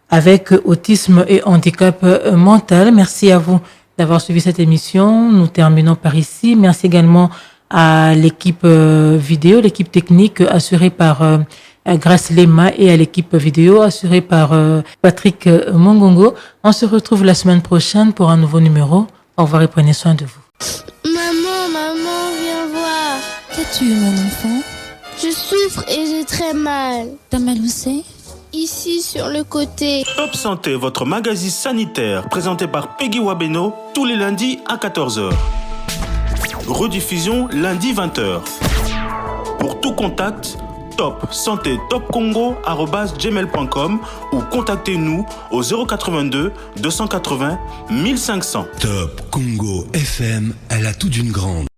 avec autisme et handicap mental. Merci à vous d'avoir suivi cette émission. Nous terminons par ici. Merci également à l'équipe vidéo, l'équipe technique assurée par Grace Lema et à l'équipe vidéo assurée par Patrick Mongongo. On se retrouve la semaine prochaine pour un nouveau numéro. Au revoir et prenez soin de vous. Maman. tu mon enfant? Je souffre et j'ai très mal. T'as mal où c'est? Ici, sur le côté. Top Santé, votre magazine sanitaire, présenté par Peggy Wabeno, tous les lundis à 14h. Rediffusion lundi 20h. Pour tout contact, Top Santé Top Congo @gmail.com ou contactez-nous au 082 280 1500. Top Congo FM à la toute d'une grande.